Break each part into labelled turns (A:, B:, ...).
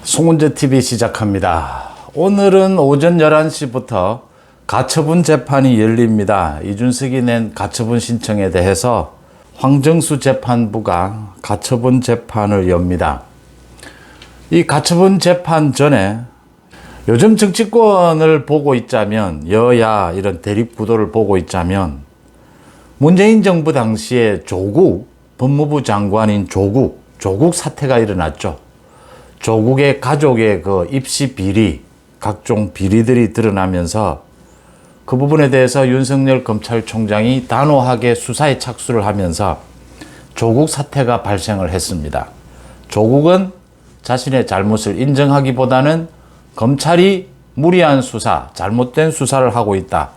A: 송은재TV 시작합니다. 오늘은 오전 11시부터 가처분 재판이 열립니다. 이준석이 낸 가처분 신청에 대해서 황정수 재판부가 가처분 재판을 엽니다. 이 가처분 재판 전에 요즘 정치권을 보고 있자면, 여야 이런 대립 구도를 보고 있자면, 문재인 정부 당시에 조국 법무부 장관인 조국 사태가 일어났죠. 조국의 가족의 그 입시 비리, 각종 비리들이 드러나면서 그 부분에 대해서 윤석열 검찰총장이 단호하게 수사에 착수를 하면서 조국 사태가 발생을 했습니다. 조국은 자신의 잘못을 인정하기보다는 검찰이 무리한 수사, 잘못된 수사를 하고 있다.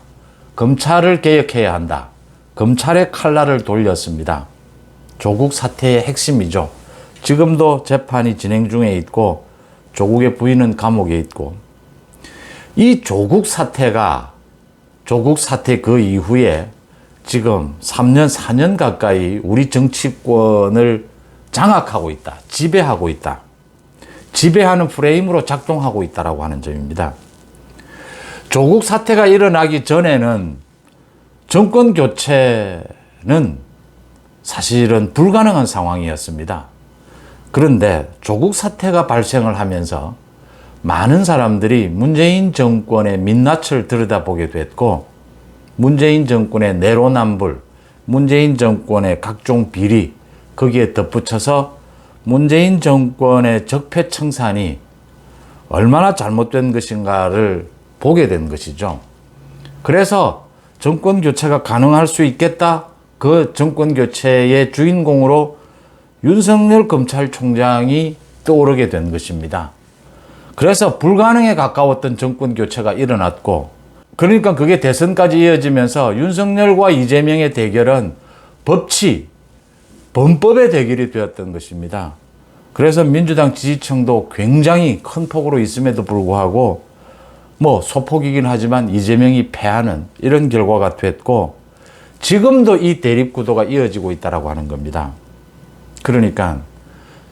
A: 검찰을 개혁해야 한다. 검찰의 칼날을 돌렸습니다. 조국 사태의 핵심이죠. 지금도 재판이 진행 중에 있고 조국의 부인은 감옥에 있고, 이 조국 사태 그 이후에 지금 3년, 4년 가까이 우리 정치권을 장악하고 있다. 지배하고 있다. 지배하는 프레임으로 작동하고 있다라고 하는 점입니다. 조국 사태가 일어나기 전에는 정권 교체는 사실은 불가능한 상황이었습니다. 그런데 조국 사태가 발생을 하면서 많은 사람들이 문재인 정권의 민낯을 들여다보게 됐고, 문재인 정권의 내로남불, 문재인 정권의 각종 비리, 거기에 덧붙여서 문재인 정권의 적폐청산이 얼마나 잘못된 것인가를 보게 된 것이죠. 그래서 정권 교체가 가능할 수 있겠다. 그 정권 교체의 주인공으로 윤석열 검찰총장이 떠오르게 된 것입니다. 그래서 불가능에 가까웠던 정권 교체가 일어났고, 그러니까 그게 대선까지 이어지면서 윤석열과 이재명의 대결은 범법의 대결이 되었던 것입니다. 그래서 민주당 지지층도 굉장히 큰 폭으로 있음에도 불구하고 소폭이긴 하지만 이재명이 패하는 이런 결과가 됐고, 지금도 이 대립 구도가 이어지고 있다고 하는 겁니다. 그러니까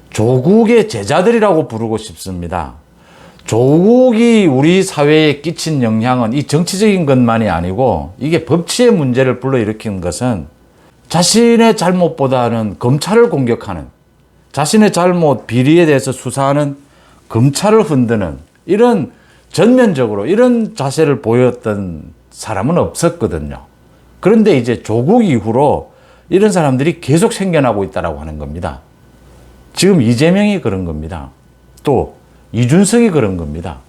A: 조국의 제자들이라고 부르고 싶습니다. 조국이 우리 사회에 끼친 영향은 이 정치적인 것만이 아니고, 이게 법치의 문제를 불러일으킨 것은 자신의 잘못보다는 검찰을 공격하는, 자신의 잘못, 비리에 대해서 수사하는 검찰을 흔드는, 이런 전면적으로 이런 자세를 보였던 사람은 없었거든요. 그런데 이제 조국 이후로 이런 사람들이 계속 생겨나고 있다고 하는 겁니다. 지금 이재명이 그런 겁니다. 또 이준석이 그런 겁니다.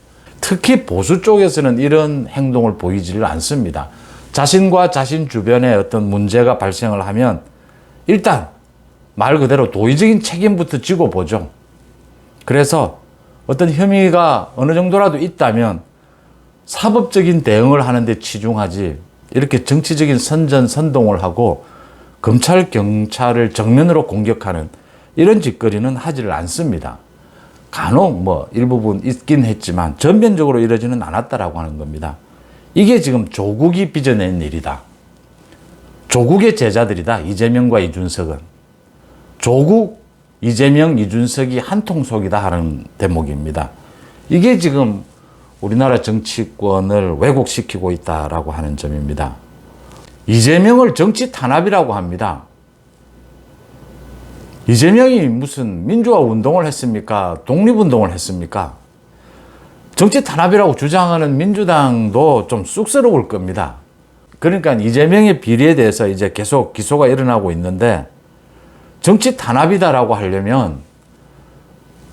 A: 특히 보수 쪽에서는 이런 행동을 보이지를 않습니다. 자신과 자신 주변에 어떤 문제가 발생을 하면 일단 말 그대로 도의적인 책임부터 지고 보죠. 그래서 어떤 혐의가 어느 정도라도 있다면 사법적인 대응을 하는 데 치중하지, 이렇게 정치적인 선전선동을 하고 검찰, 경찰을 정면으로 공격하는 이런 짓거리는 하지를 않습니다. 간혹 일부분 있긴 했지만 전면적으로 이러지는 않았다라고 하는 겁니다. 이게 지금 조국이 빚어낸 일이다. 조국의 제자들이다. 이재명과 이준석은. 조국, 이재명, 이준석이 한 통속이다 하는 대목입니다. 이게 지금 우리나라 정치권을 왜곡시키고 있다라고 하는 점입니다. 이재명을 정치 탄압이라고 합니다. 이재명이 무슨 민주화 운동을 했습니까? 독립운동을 했습니까? 정치 탄압이라고 주장하는 민주당도 좀 쑥스러울 겁니다. 그러니까 이재명의 비리에 대해서 이제 계속 기소가 일어나고 있는데, 정치 탄압이다라고 하려면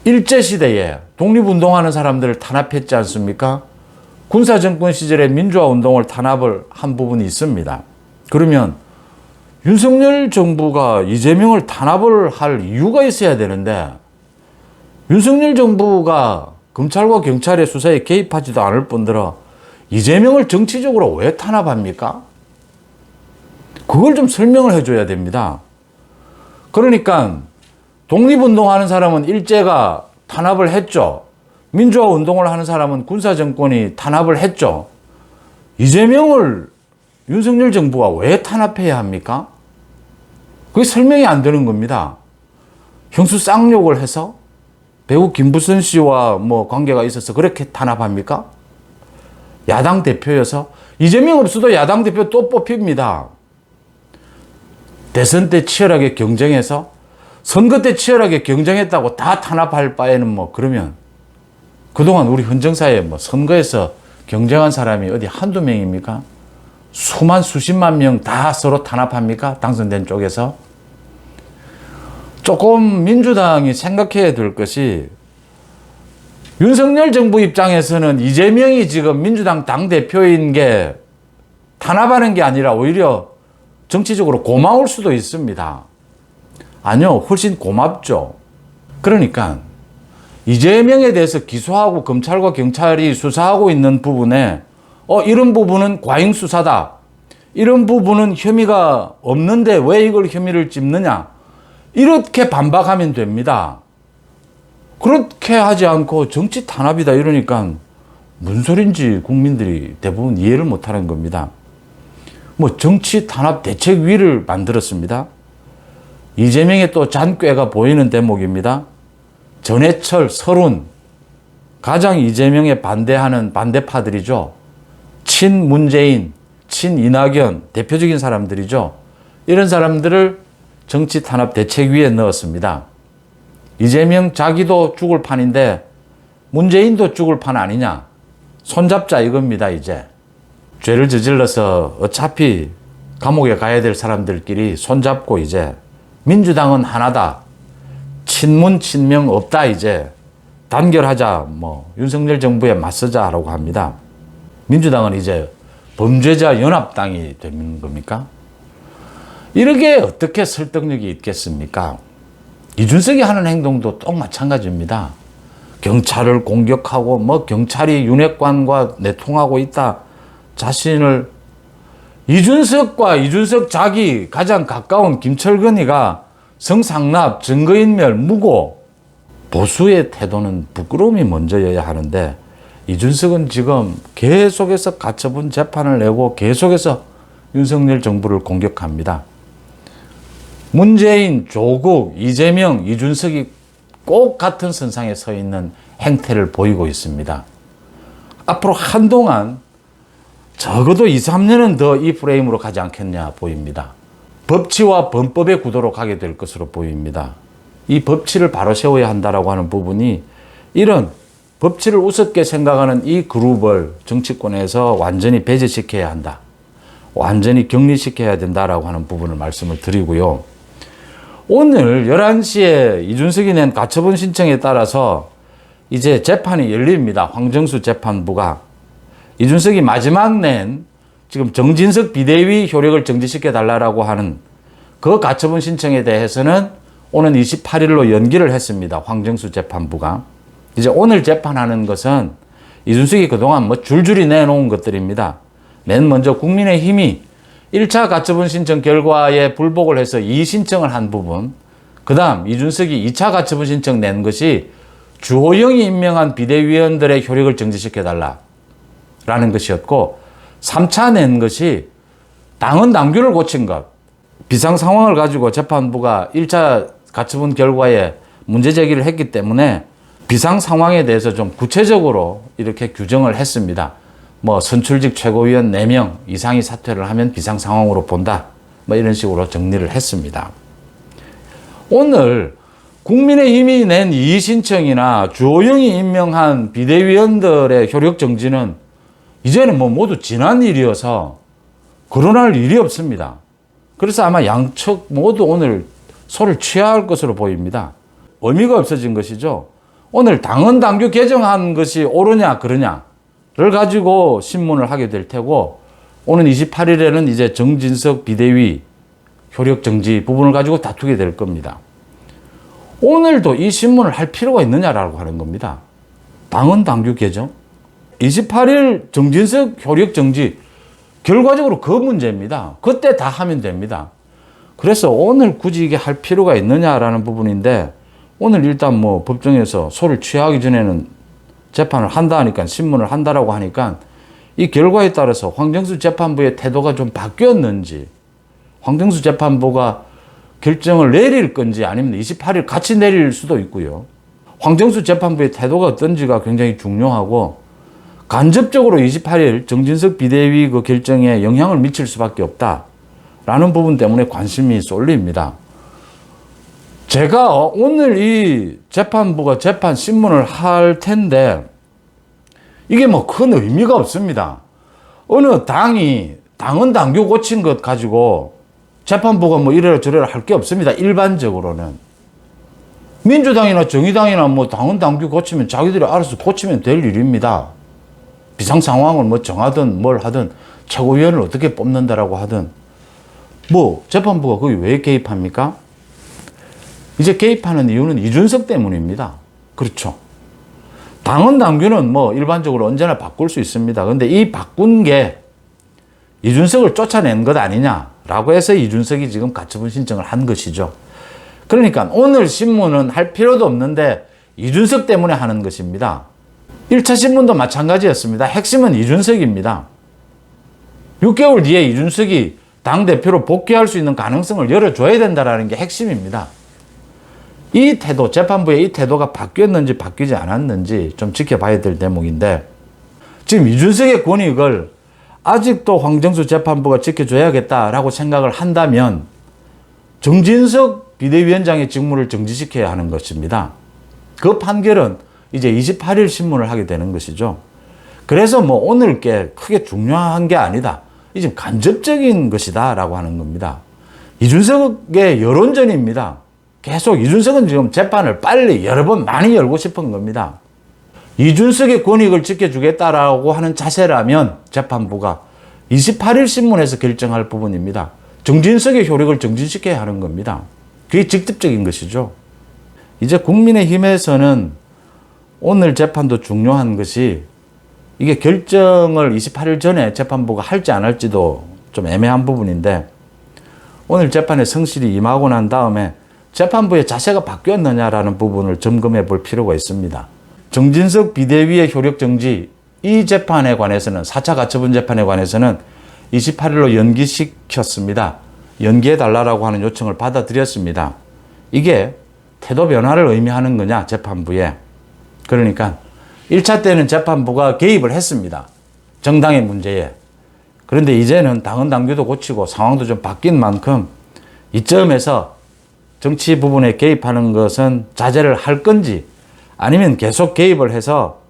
A: 일제시대에 독립운동하는 사람들을 탄압했지 않습니까? 군사정권 시절에 민주화 운동을 탄압을 한 부분이 있습니다. 그러면 윤석열 정부가 이재명을 탄압을 할 이유가 있어야 되는데, 윤석열 정부가 검찰과 경찰의 수사에 개입하지도 않을 뿐더러 이재명을 정치적으로 왜 탄압합니까? 그걸 좀 설명을 해줘야 됩니다. 그러니까 독립운동하는 사람은 일제가 탄압을 했죠. 민주화 운동을 하는 사람은 군사정권이 탄압을 했죠. 이재명을 윤석열 정부가 왜 탄압해야 합니까? 그게 설명이 안 되는 겁니다. 형수 쌍욕을 해서 배우 김부선 씨와 뭐 관계가 있어서 그렇게 탄압합니까? 야당 대표여서 이재명 없어도 야당 대표 또 뽑힙니다. 대선 때 치열하게 경쟁해서 선거 때 치열하게 경쟁했다고 다 탄압할 바에는 뭐 그러면 그동안 우리 헌정사에 뭐 선거에서 경쟁한 사람이 어디 한두 명입니까? 수만 수십만 명 다 서로 탄압합니까? 당선된 쪽에서. 조금 민주당이 생각해야 될 것이 윤석열 정부 입장에서는 이재명이 지금 민주당 당대표인 게 탄압하는 게 아니라 오히려 정치적으로 고마울 수도 있습니다. 아니요, 훨씬 고맙죠. 그러니까 이재명에 대해서 기소하고 검찰과 경찰이 수사하고 있는 부분에 이런 부분은 과잉 수사다. 이런 부분은 혐의가 없는데 왜 이걸 혐의를 찝느냐. 이렇게 반박하면 됩니다. 그렇게 하지 않고 정치 탄압이다 이러니까 무슨 소린지 국민들이 대부분 이해를 못하는 겁니다. 뭐 정치 탄압 대책위를 만들었습니다. 이재명의 또 잔꾀가 보이는 대목입니다. 전해철, 설훈, 가장 이재명에 반대하는 반대파들이죠. 친문재인, 친이낙연 대표적인 사람들이죠. 이런 사람들을 정치 탄압 대책위에 넣었습니다. 이재명 자기도 죽을 판인데 문재인도 죽을 판 아니냐. 손잡자 이겁니다. 이제 죄를 저질러서 어차피 감옥에 가야 될 사람들끼리 손잡고 이제 민주당은 하나다. 친문 친명 없다. 이제 단결하자. 뭐 윤석열 정부에 맞서자라고 합니다. 민주당은 이제 범죄자 연합당이 되는 겁니까? 이렇게 어떻게 설득력이 있겠습니까? 이준석이 하는 행동도 또 마찬가지입니다. 경찰을 공격하고 뭐 경찰이 윤핵관과 내통하고 있다. 자신을 이준석과 이준석 자기 가장 가까운 김철근이가 성상납, 증거인멸, 무고 보수의 태도는 부끄러움이 먼저여야 하는데 이준석은 지금 계속해서 가처분 재판을 내고 계속해서 윤석열 정부를 공격합니다. 문재인, 조국, 이재명, 이준석이 꼭 같은 선상에 서 있는 행태를 보이고 있습니다. 앞으로 한동안 적어도 2, 3년은 더 이 프레임으로 가지 않겠냐 보입니다. 법치와 범법의 구도로 가게 될 것으로 보입니다. 이 법치를 바로 세워야 한다라고 하는 부분이 이런 법치를 우습게 생각하는 이 그룹을 정치권에서 완전히 배제시켜야 한다. 완전히 격리시켜야 된다라고 하는 부분을 말씀을 드리고요. 오늘 11시에 이준석이 낸 가처분 신청에 따라서 이제 재판이 열립니다. 황정수 재판부가. 이준석이 마지막 낸 지금 정진석 비대위 효력을 정지시켜 달라고 하는 그 가처분 신청에 대해서는 오는 28일로 연기를 했습니다. 황정수 재판부가. 이제 오늘 재판하는 것은 이준석이 그동안 뭐 줄줄이 내놓은 것들입니다. 맨 먼저 국민의힘이 1차 가처분 신청 결과에 불복을 해서 이의신청을 한 부분, 그 다음 이준석이 2차 가처분 신청 낸 것이 주호영이 임명한 비대위원들의 효력을 정지시켜달라라는 것이었고, 3차 낸 것이 당헌 당규를 고친 것, 비상 상황을 가지고 재판부가 1차 가처분 결과에 문제 제기를 했기 때문에 비상 상황에 대해서 좀 구체적으로 이렇게 규정을 했습니다. 뭐 선출직 최고위원 4명 이상이 사퇴를 하면 비상 상황으로 본다. 뭐 이런 식으로 정리를 했습니다. 오늘 국민의힘이 낸 이의신청이나 주호영이 임명한 비대위원들의 효력 정지는 이제는 뭐 모두 지난 일이어서 거론할 일이 없습니다. 그래서 아마 양측 모두 오늘 소를 취할 것으로 보입니다. 의미가 없어진 것이죠. 오늘 당헌 당규 개정한 것이 옳으냐 그러냐를 가지고 신문을 하게 될 테고, 오는 28일에는 이제 정진석 비대위 효력 정지 부분을 가지고 다투게 될 겁니다. 오늘도 이 신문을 할 필요가 있느냐라고 하는 겁니다. 당헌 당규 개정? 28일 정진석 효력 정지, 결과적으로 그 문제입니다. 그때 다 하면 됩니다. 그래서 오늘 굳이 이게 할 필요가 있느냐라는 부분인데, 오늘 일단 뭐 법정에서 소를 취하기 전에는 재판을 한다 하니까, 신문을 한다라고 하니까 이 결과에 따라서 황정수 재판부의 태도가 좀 바뀌었는지, 황정수 재판부가 결정을 내릴 건지 아니면 28일 같이 내릴 수도 있고요. 황정수 재판부의 태도가 어떤지가 굉장히 중요하고 간접적으로 28일 정진석 비대위 그 결정에 영향을 미칠 수밖에 없다라는 부분 때문에 관심이 쏠립니다. 제가 오늘 이 재판부가 재판 신문을 할 텐데 이게 뭐 큰 의미가 없습니다. 어느 당은 당규 고친 것 가지고 재판부가 뭐 이래라 저래라 할 게 없습니다. 일반적으로는. 민주당이나 정의당이나 뭐 당은 당규 고치면 자기들이 알아서 고치면 될 일입니다. 비상 상황을 뭐 정하든 뭘 하든 최고위원을 어떻게 뽑는다라고 하든 뭐 재판부가 거기 왜 개입합니까? 이제 개입하는 이유는 이준석 때문입니다. 그렇죠. 당헌 당규는 뭐 일반적으로 언제나 바꿀 수 있습니다. 그런데 이 바꾼 게 이준석을 쫓아낸 것 아니냐라고 해서 이준석이 지금 가처분 신청을 한 것이죠. 그러니까 오늘 신문은 할 필요도 없는데 이준석 때문에 하는 것입니다. 1차 신문도 마찬가지였습니다. 핵심은 이준석입니다. 6개월 뒤에 이준석이 당대표로 복귀할 수 있는 가능성을 열어줘야 된다는 게 핵심입니다. 이 태도, 재판부의 이 태도가 바뀌었는지 바뀌지 않았는지 좀 지켜봐야 될 대목인데 지금 이준석의 권익을 아직도 황정수 재판부가 지켜줘야겠다라고 생각을 한다면 정진석 비대위원장의 직무를 정지시켜야 하는 것입니다. 그 판결은 이제 28일 신문을 하게 되는 것이죠. 그래서 뭐 오늘 게 크게 중요한 게 아니다. 이제 간접적인 것이다 라고 하는 겁니다. 이준석의 여론전입니다. 계속 이준석은 지금 재판을 빨리 여러 번 많이 열고 싶은 겁니다. 이준석의 권익을 지켜주겠다라고 하는 자세라면 재판부가 28일 신문에서 결정할 부분입니다. 정진석의 효력을 정진시켜야 하는 겁니다. 그게 직접적인 것이죠. 이제 국민의힘에서는 오늘 재판도 중요한 것이 이게 결정을 28일 전에 재판부가 할지 안 할지도 좀 애매한 부분인데 오늘 재판에 성실히 임하고 난 다음에 재판부의 자세가 바뀌었느냐라는 부분을 점검해 볼 필요가 있습니다. 정진석 비대위의 효력 정지 이 재판에 관해서는 4차 가처분 재판에 관해서는 28일로 연기시켰습니다. 연기해 달라고 하는 요청을 받아들였습니다. 이게 태도 변화를 의미하는 거냐 재판부에. 그러니까 1차 때는 재판부가 개입을 했습니다. 정당의 문제에. 그런데 이제는 당헌 당규도 고치고 상황도 좀 바뀐 만큼 이점에서 정치 부분에 개입하는 것은 자제를 할 건지 아니면 계속 개입을 해서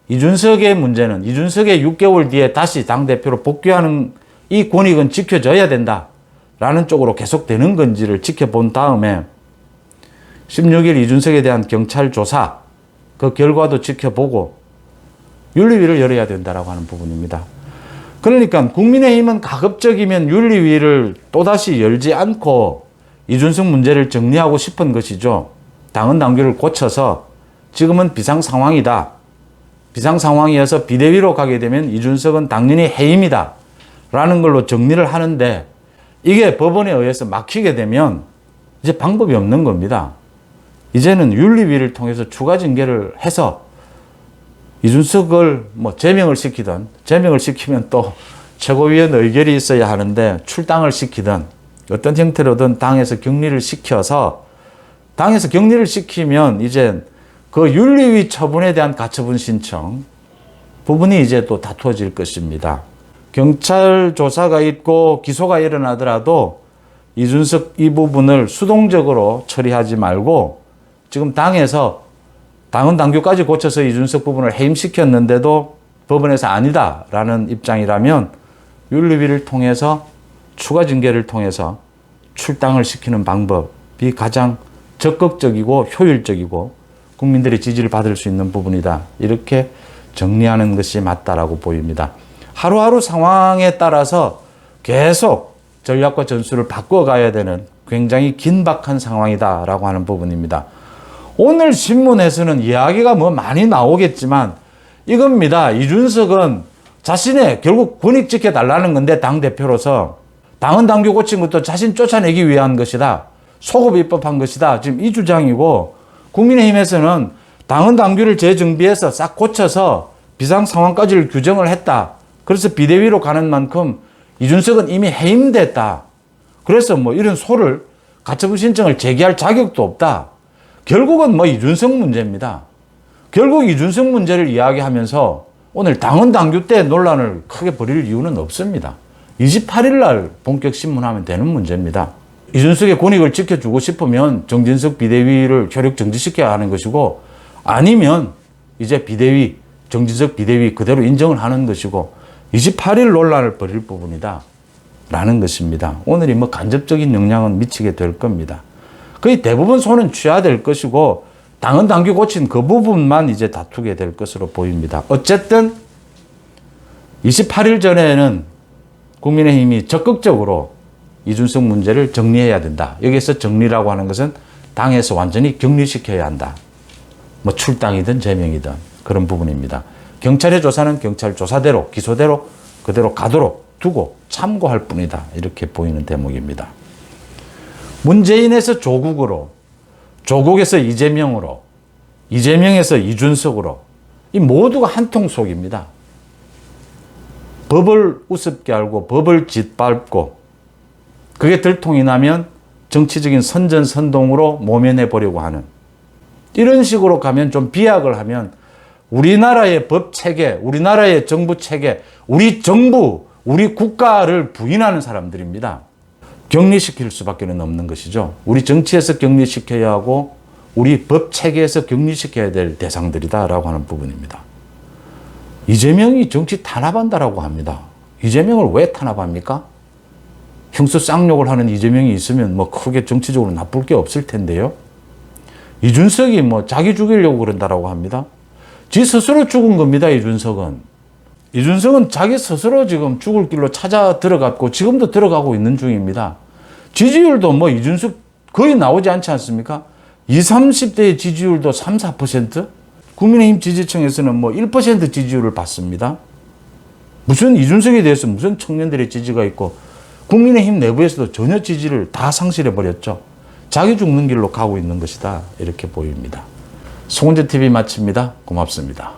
A: 이준석의 문제는 이준석의 6개월 뒤에 다시 당대표로 복귀하는 이 권익은 지켜져야 된다라는 쪽으로 계속 되는 건지를 지켜본 다음에 16일 이준석에 대한 경찰 조사 그 결과도 지켜보고 윤리위를 열어야 된다라고 하는 부분입니다. 그러니까 국민의힘은 가급적이면 윤리위를 또다시 열지 않고 이준석 문제를 정리하고 싶은 것이죠. 당헌 당규를 고쳐서 지금은 비상 상황이다. 비상 상황이어서 비대위로 가게 되면 이준석은 당연히 해임이다. 라는 걸로 정리를 하는데 이게 법원에 의해서 막히게 되면 이제 방법이 없는 겁니다. 이제는 윤리위를 통해서 추가 징계를 해서 이준석을 뭐 제명을 시키든 제명을 시키면 또 최고위원 의결이 있어야 하는데 출당을 시키든 어떤 형태로든 당에서 격리를 시켜서 당에서 격리를 시키면 이제 그 윤리위 처분에 대한 가처분 신청 부분이 이제 또 다투어질 것입니다. 경찰 조사가 있고 기소가 일어나더라도 이준석 이 부분을 수동적으로 처리하지 말고 지금 당에서 당헌 당규까지 고쳐서 이준석 부분을 해임시켰는데도 법원에서 아니다라는 입장이라면 윤리위를 통해서 추가 징계를 통해서 출당을 시키는 방법이 가장 적극적이고 효율적이고 국민들의 지지를 받을 수 있는 부분이다. 이렇게 정리하는 것이 맞다라고 보입니다. 하루하루 상황에 따라서 계속 전략과 전술을 바꿔가야 되는 굉장히 긴박한 상황이다라고 하는 부분입니다. 오늘 신문에서는 이야기가 뭐 많이 나오겠지만 이겁니다. 이준석은 자신의 결국 권익 지켜달라는 건데 당대표로서 당헌 당규 고친 것도 자신 쫓아내기 위한 것이다. 소급 입법한 것이다. 지금 이 주장이고 국민의힘에서는 당헌 당규를 재정비해서 싹 고쳐서 비상 상황까지를 규정을 했다. 그래서 비대위로 가는 만큼 이준석은 이미 해임됐다. 그래서 뭐 이런 소를 가처분 신청을 제기할 자격도 없다. 결국은 뭐 이준석 문제입니다. 결국 이준석 문제를 이야기하면서 오늘 당헌 당규 때 논란을 크게 벌일 이유는 없습니다. 28일 날 본격 신문하면 되는 문제입니다. 이준석의 권익을 지켜주고 싶으면 정진석 비대위를 효력 정지시켜야 하는 것이고, 아니면 이제 비대위, 정진석 비대위 그대로 인정을 하는 것이고, 28일 논란을 벌일 부분이다 라는 것입니다. 오늘이 뭐 간접적인 영향은 미치게 될 겁니다. 거의 대부분 손은 취해야 될 것이고, 당헌 당규 고친 그 부분만 이제 다투게 될 것으로 보입니다. 어쨌든 28일 전에는 국민의힘이 적극적으로 이준석 문제를 정리해야 된다. 여기서 정리라고 하는 것은 당에서 완전히 격리시켜야 한다. 뭐 출당이든 제명이든 그런 부분입니다. 경찰의 조사는 경찰 조사대로, 기소대로 그대로 가도록 두고 참고할 뿐이다. 이렇게 보이는 대목입니다. 문재인에서 조국으로, 조국에서 이재명으로, 이재명에서 이준석으로, 이 모두가 한통 속입니다. 법을 우습게 알고 법을 짓밟고 그게 들통이 나면 정치적인 선전선동으로 모면해 보려고 하는, 이런 식으로 가면, 좀 비약을 하면 우리나라의 법 체계, 우리나라의 정부 체계, 우리 정부, 우리 국가를 부인하는 사람들입니다. 격리시킬 수밖에 없는 것이죠. 우리 정치에서 격리시켜야 하고 우리 법 체계에서 격리시켜야 될 대상들이다라고 하는 부분입니다. 이재명이 정치 탄압한다라고 합니다. 이재명을 왜 탄압합니까? 흉수 쌍욕을 하는 이재명이 있으면 뭐 크게 정치적으로 나쁠 게 없을 텐데요. 이준석이 뭐 자기 죽이려고 그런다라고 합니다. 지 스스로 죽은 겁니다, 이준석은. 이준석은 자기 스스로 지금 죽을 길로 찾아 들어갔고 지금도 들어가고 있는 중입니다. 지지율도 뭐 이준석 거의 나오지 않지 않습니까? 20, 30대의 지지율도 3, 4%? 국민의힘 지지층에서는 뭐 1% 지지율을 받습니다. 무슨 이준석에 대해서 무슨 청년들의 지지가 있고, 국민의힘 내부에서도 전혀 지지를 다 상실해버렸죠. 자기 죽는 길로 가고 있는 것이다. 이렇게 보입니다. 송은재 TV 마칩니다. 고맙습니다.